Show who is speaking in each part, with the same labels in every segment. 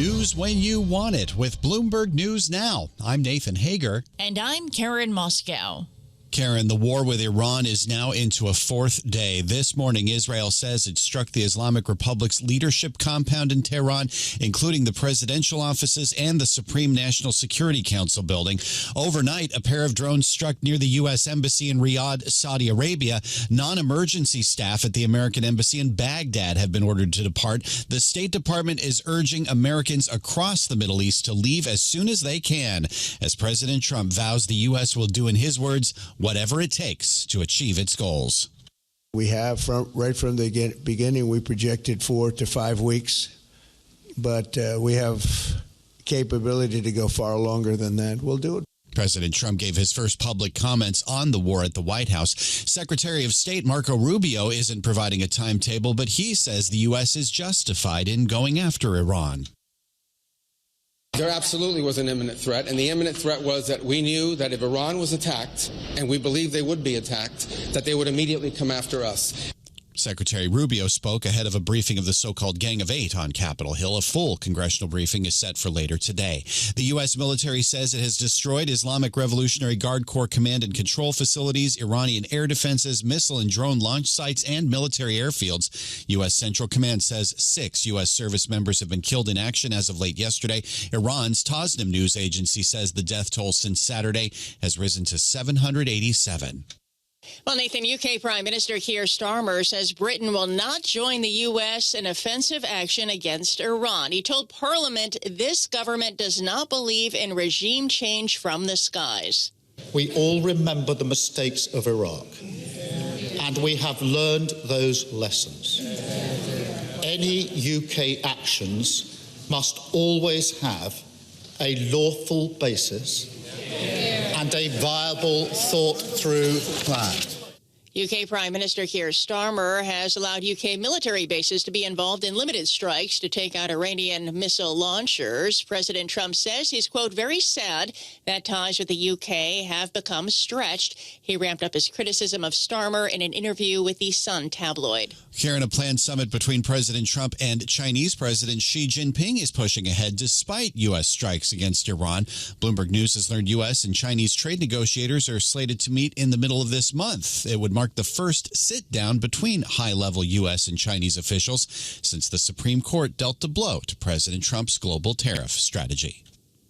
Speaker 1: News when you want it with Bloomberg News Now. I'm Nathan Hager.
Speaker 2: And I'm Karen Moskow.
Speaker 1: Karen, the war with Iran is now into a fourth day. This morning, Israel says it struck the Islamic Republic's leadership compound in Tehran, including the presidential offices and the Supreme National Security Council building. Overnight, a pair of drones struck near the U.S. Embassy in Riyadh, Saudi Arabia. Non-emergency staff at the American Embassy in Baghdad have been ordered to depart. The State Department is urging Americans across the Middle East to leave as soon as they can, as President Trump vows the U.S. will do, in his words, whatever it takes to achieve its goals.
Speaker 3: We have, right from the beginning, we projected 4 to 5 weeks, but we have capability to go far longer than that. We'll do it.
Speaker 1: President Trump gave his first public comments on the war at the White House. Secretary of State Marco Rubio isn't providing a timetable, but he says the U.S. is justified in going after Iran.
Speaker 4: There absolutely was an imminent threat, and the imminent threat was that we knew that if Iran was attacked, and we believed they would be attacked, that they would immediately come after us.
Speaker 1: Secretary Rubio spoke ahead of a briefing of the so-called Gang of Eight on Capitol Hill. A full congressional briefing is set for later today. The U.S. military says it has destroyed Islamic Revolutionary Guard Corps command and control facilities, Iranian air defenses, missile and drone launch sites, and military airfields. U.S. Central Command says 6 U.S. service members have been killed in action as of late yesterday. Iran's Tasnim news agency says the death toll since Saturday has risen to 787.
Speaker 2: Well, Nathan, UK Prime Minister Keir Starmer says Britain will not join the U.S. in offensive action against Iran. He told Parliament this government does not believe in regime change from the skies.
Speaker 5: We all remember the mistakes of Iraq, and we have learned those lessons. Any UK actions must always have a lawful basis and a viable, thought-through plan.
Speaker 2: UK Prime Minister Keir Starmer has allowed UK military bases to be involved in limited strikes to take out Iranian missile launchers. President Trump says he's, quote, very sad that ties with the UK have become stretched. He ramped up his criticism of Starmer in an interview with the Sun tabloid.
Speaker 1: Karen, a planned summit between President Trump and Chinese President Xi Jinping is pushing ahead despite U.S. strikes against Iran. Bloomberg News has learned U.S. and Chinese trade negotiators are slated to meet in the middle of this month. It would mark the first sit-down between high-level U.S. and Chinese officials since the Supreme Court dealt a blow to President Trump's global tariff strategy.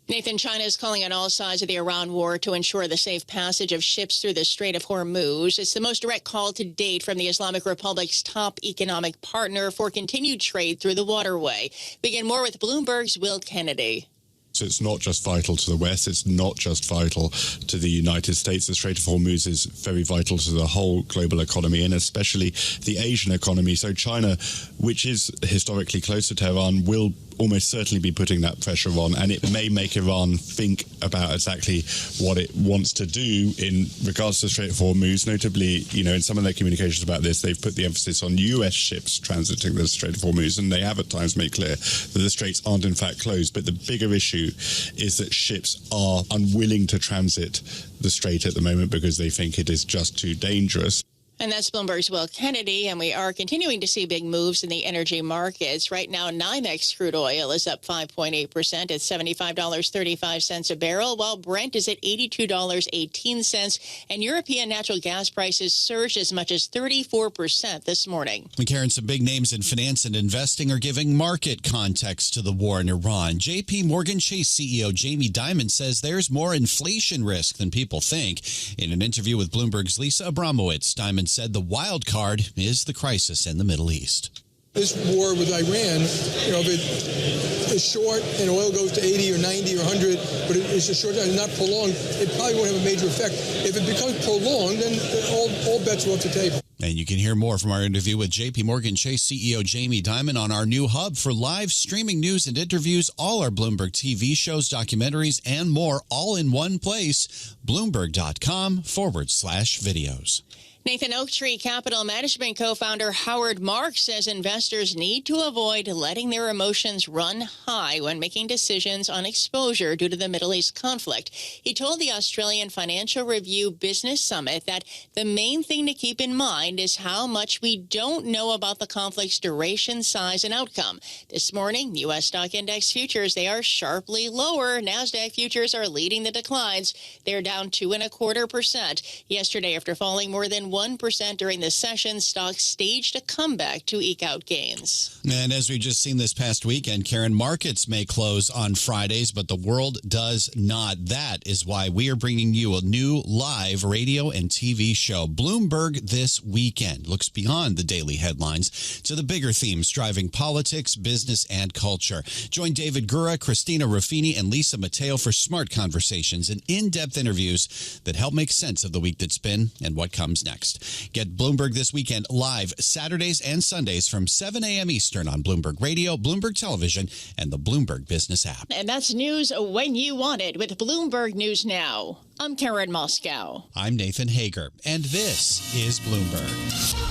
Speaker 2: Nathan, China is calling on all sides of the Iran war to ensure the safe passage of ships through the Strait of Hormuz. It's the most direct call to date from the Islamic Republic's top economic partner for continued trade through the waterway. Begin more with Bloomberg's Will Kennedy.
Speaker 6: So it's not just vital to the West, it's not just vital to the United States. The Strait of Hormuz is very vital to the whole global economy and especially the Asian economy. So China, which is historically close to Tehran, will almost certainly be putting that pressure on, and it may make Iran think about exactly what it wants to do in regards to the Strait of Hormuz. Notably, in some of their communications about this, they've put the emphasis on U.S. ships transiting the Strait of Hormuz, and they have at times made clear that the straits aren't in fact closed. But the bigger issue is that ships are unwilling to transit the strait at the moment because they think it is just too dangerous.
Speaker 2: And that's Bloomberg's Will Kennedy, and we are continuing to see big moves in the energy markets. Right now, NYMEX crude oil is up 5.8% at $75.35 a barrel, while Brent is at $82.18, and European natural gas prices surged as much as 34% this morning.
Speaker 1: And Karen, some big names in finance and investing are giving market context to the war in Iran. J.P. Morgan Chase CEO Jamie Dimon says there's more inflation risk than people think. In an interview with Bloomberg's Lisa Abramowitz, Dimon said the wild card is the crisis in the Middle East.
Speaker 7: This war with Iran, if it is short and oil goes to 80 or 90 or 100, but it's a short time, not prolonged, it probably won't have a major effect. If it becomes prolonged, then all bets are off the table.
Speaker 1: And you can hear more from our interview with J.P. Morgan Chase CEO Jamie Dimon on our new hub for live streaming news and interviews, all our Bloomberg TV shows, documentaries, and more, all in one place, Bloomberg.com/videos.
Speaker 2: Nathan, Oaktree Capital Management co-founder Howard Marks says investors need to avoid letting their emotions run high when making decisions on exposure due to the Middle East conflict. He told the Australian Financial Review Business Summit that the main thing to keep in mind is how much we don't know about the conflict's duration, size, and outcome. This morning, U.S. stock index futures, they are sharply lower. Nasdaq futures are leading the declines. They're down 2.25% yesterday after falling more than 1% during the session. Stocks staged a comeback to eke out gains.
Speaker 1: And as we've just seen this past weekend, Karen, markets may close on Fridays, but the world does not. That is why we are bringing you a new live radio and TV show. Bloomberg This Weekend looks beyond the daily headlines to the bigger themes driving politics, business, and culture. Join David Gura, Christina Ruffini, and Lisa Mateo for smart conversations and in-depth interviews that help make sense of the week that's been and what comes next. Get Bloomberg This Weekend live Saturdays and Sundays from 7 a.m. Eastern on Bloomberg Radio, Bloomberg Television, and the Bloomberg Business app.
Speaker 2: And that's news when you want it with Bloomberg News Now. I'm Karen Moskow.
Speaker 1: I'm Nathan Hager, and this is Bloomberg.